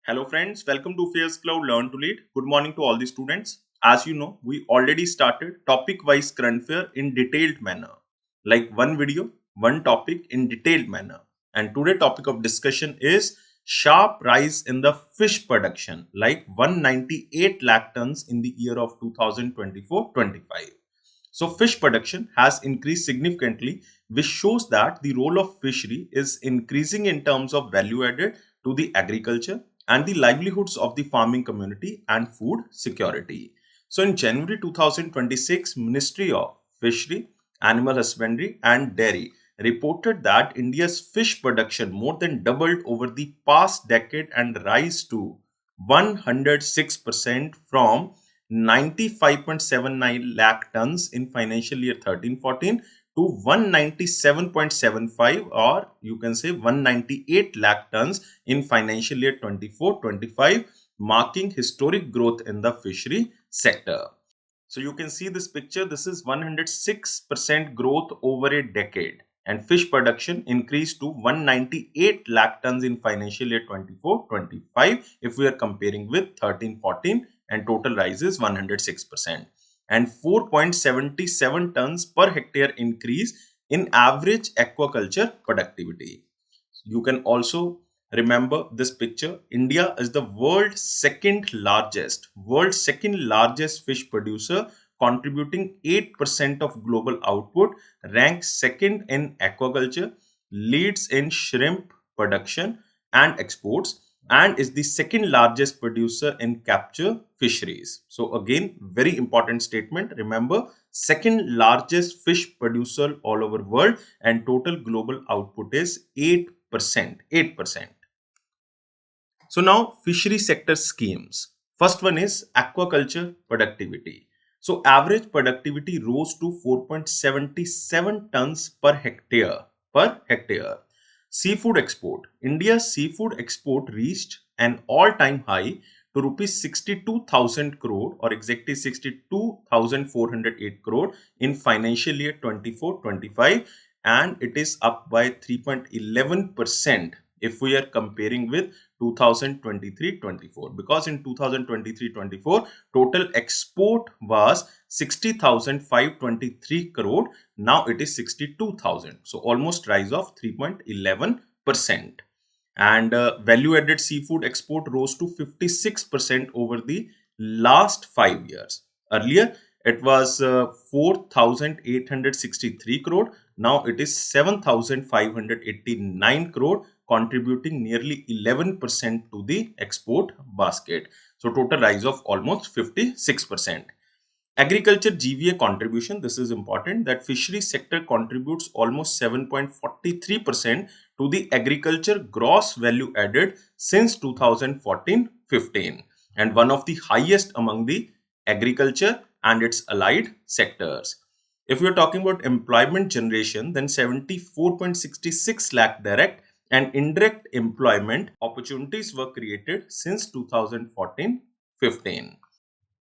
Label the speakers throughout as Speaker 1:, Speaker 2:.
Speaker 1: Hello friends, welcome to AffairsCloud Learn to Lead. Good morning to all the students. As you know, we already started topic-wise current affair in detailed manner. Like one video, one topic in detailed manner. And today topic of discussion is sharp rise in the fish production, like 198 lakh tons in the year of 2024-25. So fish production has increased significantly, which shows that the role of fishery is increasing in terms of value added to the agriculture and the livelihoods of the farming community and food security. So in January 2026, Ministry of Fishery, Animal Husbandry and Dairy reported that India's fish production more than doubled over the past decade and rise to 106% from 95.79 lakh tons in financial year 13-14 to 197.75, or you can say 198 lakh tons in financial year 24-25, marking historic growth in the fishery sector. So you can see this picture. This is 106% growth over a decade, and fish production increased to 198 lakh tons in financial year 24-25 if we are comparing with 13-14, and total rise is 106%, and 4.77 tons per hectare increase in average aquaculture productivity. You can also remember this picture. India is the world's second largest fish producer, contributing 8% of global output, ranks second in aquaculture, leads in shrimp production and exports, and is the second largest producer in capture fisheries. So again, very important statement. Remember, second largest fish producer all over world, and total global output is 8%. So now fishery sector schemes. First one is aquaculture productivity. So average productivity rose to 4.77 tons per hectare. Seafood export. India's seafood export reached an all-time high to rupees 62,000 crore, or exactly 62,408 crore in financial year 24-25, and it is up by 3.11% if we are comparing with 2023-24, because in 2023-24 total export was 60,523 crore. Now it is 62,000, so almost rise of 3.11%. And value added seafood export rose to 56% over the last 5 years. Earlier it was 4,863 crore. Now it is 7,589 crore, contributing nearly 11% to the export basket. So total rise of almost 56%. Agriculture GVA contribution. This is important, that fishery sector contributes almost 7.43% to the agriculture gross value added since 2014-15, and one of the highest among the agriculture and its allied sectors. If we are talking about employment generation, then 74.66 lakh direct and indirect employment opportunities were created since 2014-15.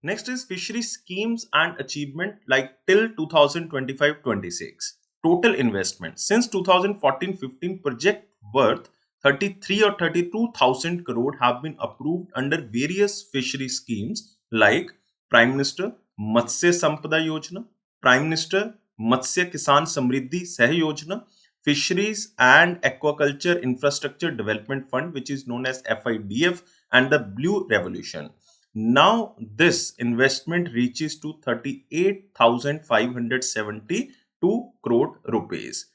Speaker 1: Next is fishery schemes and achievement, like till 2025-26. Total investment since 2014-15 project worth 33 or 32,000 crore have been approved under various fishery schemes like Prime Minister Matsya Sampada Yojana, Prime Minister Matsya Kisan Samriddhi Sah Yojana, Fisheries and Aquaculture Infrastructure Development Fund, which is known as FIDF, and the Blue Revolution. Now this investment reaches to 38,572 crore rupees.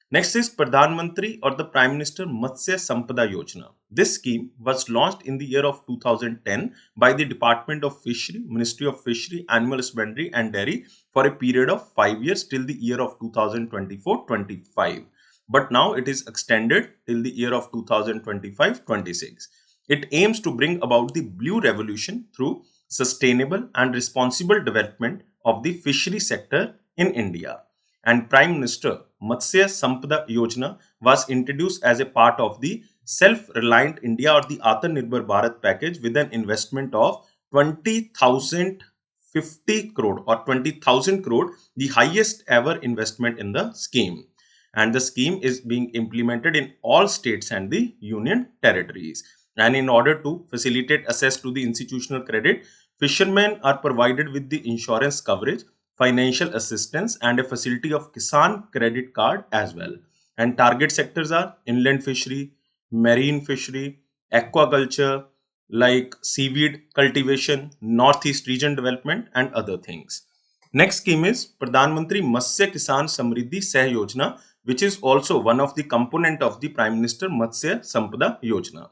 Speaker 1: Next is Pradhan Mantri or the Prime Minister Matsya Sampada Yojana. This scheme was launched in the year of 2010 by the Department of Fishery, Ministry of Fishery, Animal Husbandry and Dairy for a period of 5 years till the year of 2024-25. But now it is extended till the year of 2025-26. It aims to bring about the Blue Revolution through sustainable and responsible development of the fishery sector in India. And Prime Minister Matsya Sampada Yojana was introduced as a part of the Self-Reliant India or the Atmanirbhar Bharat package with an investment of 20,050 crore or 20,000 crore, the highest ever investment in the scheme. And the scheme is being implemented in all states and the union territories. And in order to facilitate access to the institutional credit, fishermen are provided with the insurance coverage, financial assistance, and a facility of Kisan credit card as well. And target sectors are inland fishery, marine fishery, aquaculture, like seaweed cultivation, northeast region development, and other things. Next scheme is Pradhan Mantri Matsya Kisan Samriddhi Sah Yojana, which is also one of the component of the Prime Minister Matsya Sampada Yojana.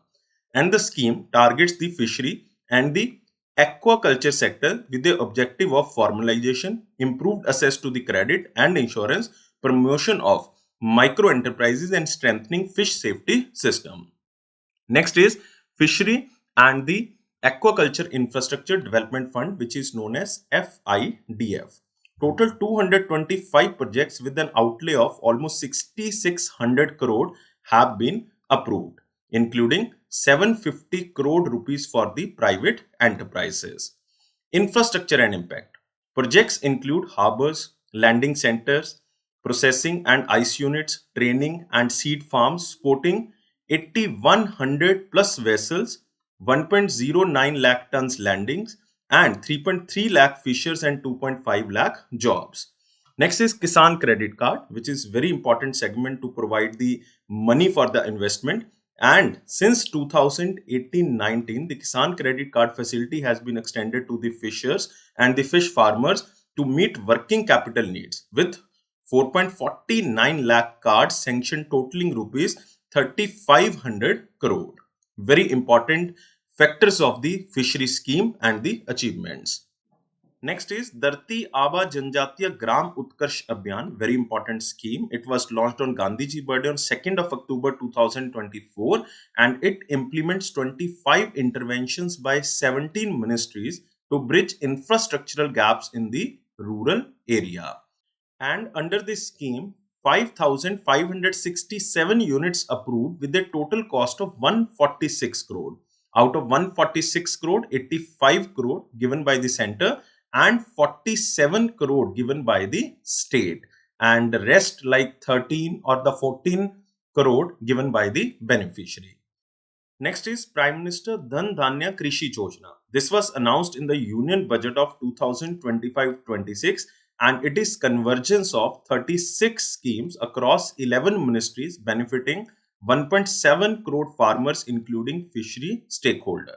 Speaker 1: And the scheme targets the fishery and the aquaculture sector with the objective of formalization, improved access to the credit and insurance, promotion of micro enterprises, and strengthening fish safety system. Next is Fishery and the Aquaculture Infrastructure Development Fund, which is known as FIDF. Total 225 projects with an outlay of almost 6,600 crore have been approved, including 750 crore rupees for the private enterprises. Infrastructure and impact. Projects include harbors, landing centers, processing and ice units, training and seed farms supporting 8,100 plus vessels, 1.09 lakh tons landings, and 3.3 lakh fishers and 2.5 lakh jobs. Next is Kisan Credit Card, which is very important segment to provide the money for the investment. And since 2018-19, the Kisan Credit Card facility has been extended to the fishers and the fish farmers to meet working capital needs with 4.49 lakh cards sanctioned totaling rupees 3,500 crore. Very important factors of the fishery scheme and the achievements. Next is Dharti Aba Janjatiya Gram Utkarsh Abhiyan, very important scheme. It was launched on Gandhiji birthday on 2nd of October 2024, and it implements 25 interventions by 17 ministries to bridge infrastructural gaps in the rural area. And under this scheme, 5,567 units approved with a total cost of 146 crore. Out of 146 crore, 85 crore given by the center and 47 crore given by the state, and the rest like 13 or the 14 crore given by the beneficiary. Next is Prime Minister Dhan Dhanya Krishi Yojana. This was announced in the Union Budget of 2025-26, and it is convergence of 36 schemes across 11 ministries benefiting 1.7 crore farmers including fishery stakeholder.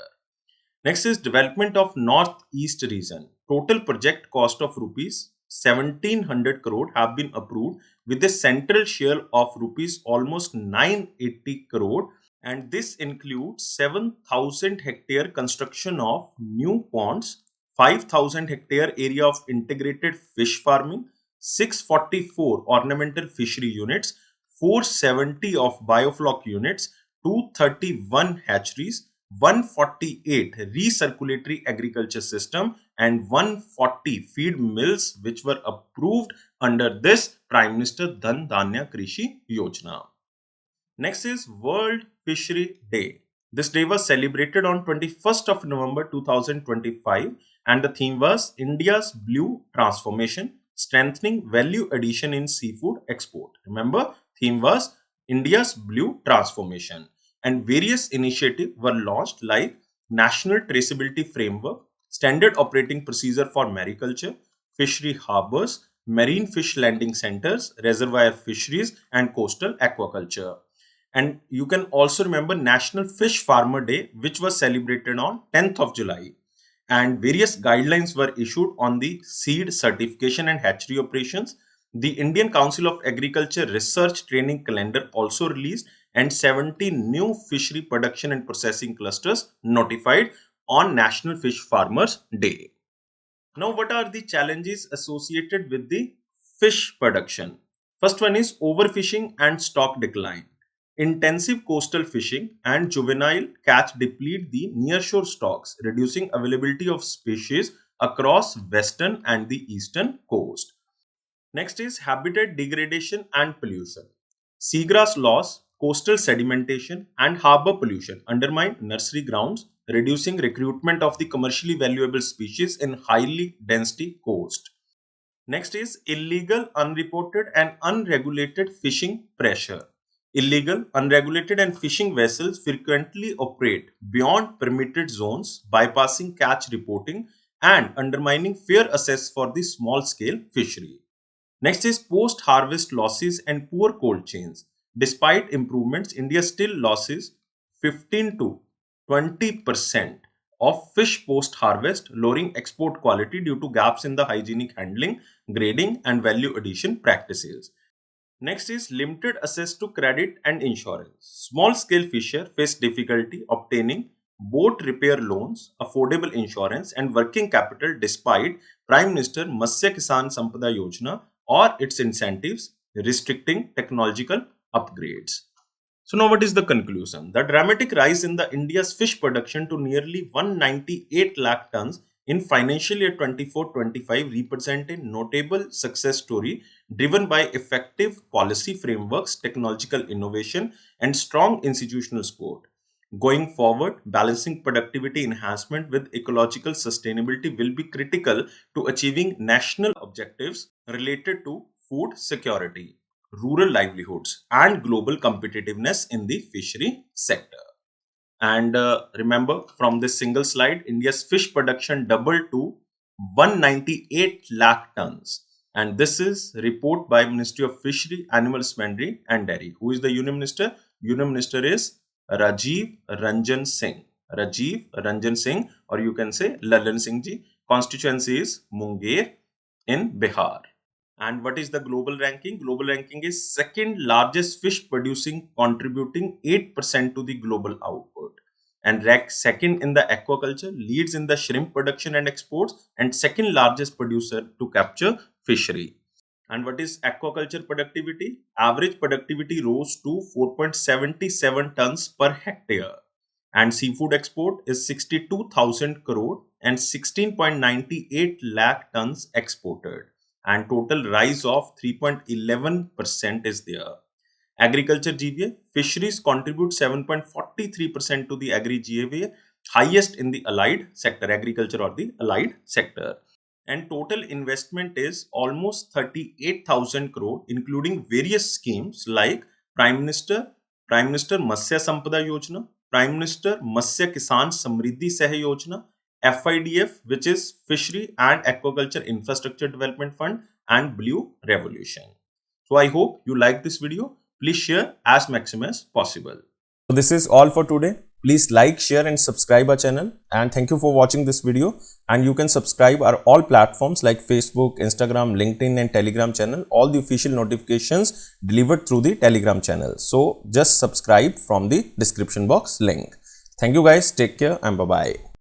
Speaker 1: Next is development of Northeast region. Total project cost of rupees 1700 crore have been approved with a central share of rupees almost 980 crore, and this includes 7,000 hectare construction of new ponds, 5,000 hectare area of integrated fish farming, 644 ornamental fishery units, 470 of biofloc units, 231 hatcheries, 148 recirculatory agriculture system, and 140 feed mills which were approved under this Prime Minister Dhan Dhanya Krishi Yojana. Next is World Fishery Day. This day was celebrated on 21st of November 2025, and the theme was India's Blue Transformation, Strengthening Value Addition in Seafood Export. Remember, theme was India's Blue Transformation, and various initiatives were launched like National Traceability Framework, Standard Operating Procedure for Mariculture, Fishery Harbors, Marine Fish Landing Centers, Reservoir Fisheries, and Coastal Aquaculture. And you can also remember National Fish Farmer Day, which was celebrated on 10th of July. And various guidelines were issued on the seed certification and hatchery operations. The Indian Council of Agriculture Research Training Calendar also released, and 17 new fishery production and processing clusters notified on National Fish Farmers Day. Now, what are the challenges associated with the fish production? First one is overfishing and stock decline. Intensive coastal fishing and juvenile catch deplete the nearshore stocks, reducing availability of species across western and the eastern coast. Next is habitat degradation and pollution. Seagrass loss, coastal sedimentation, and harbor pollution undermine nursery grounds, reducing recruitment of the commercially valuable species in highly density coast. Next is illegal, unreported, and unregulated fishing pressure. Illegal, unregulated and fishing vessels frequently operate beyond permitted zones, bypassing catch reporting and undermining fair access for the small-scale fishery. Next is post-harvest losses and poor cold chains. Despite improvements, India still loses 15 to 20% of fish post-harvest, lowering export quality due to gaps in the hygienic handling, grading and value addition practices. Next is limited access to credit and insurance. Small scale fisher face difficulty obtaining boat repair loans, affordable insurance, and working capital despite Prime Minister Matsya Kisan Sampada Yojana or its incentives restricting technological upgrades. So now what is the conclusion? The dramatic rise in the India's fish production to nearly 198 lakh tons in financial year 24-25 represent a notable success story driven by effective policy frameworks, technological innovation, and strong institutional support. Going forward, balancing productivity enhancement with ecological sustainability will be critical to achieving national objectives related to food security, rural livelihoods, and global competitiveness in the fishery sector. And remember, from this single slide, India's fish production doubled to 198 lakh tons. And this is report by Ministry of Fishery, Animal Husbandry and Dairy. Who is the Union Minister? Union Minister is Rajiv Ranjan Singh. Rajiv Ranjan Singh, or you can say Lalan Singh ji. Constituency is Munger in Bihar. And what is the global ranking? Global ranking is second largest fish producing, contributing 8% to the global output. And ranks second in the aquaculture, leads in the shrimp production and exports, and second largest producer to capture fishery. And what is aquaculture productivity? Average productivity rose to 4.77 tons per hectare. And seafood export is 62,000 crore and 16.98 lakh tons exported. And total rise of 3.11% is there. Agriculture GVA, fisheries contribute 7.43% to the agri GVA, highest in the allied sector, agriculture or the allied sector. And total investment is almost 38,000 crore, including various schemes like Prime Minister Matsya Sampada Yojana, Prime Minister Matsya Kisan Samriddhi Sahay Yojana, FIDF, which is Fishery and Aquaculture Infrastructure Development Fund, and Blue Revolution. So I hope you like this video. Please share as maximum as possible. So this is all for today. Please like, share and subscribe our channel. And thank you for watching this video. And you can subscribe our all platforms like Facebook, Instagram, LinkedIn and Telegram channel. All the official notifications delivered through the Telegram channel. So just subscribe from the description box link. Thank you guys. Take care and bye-bye.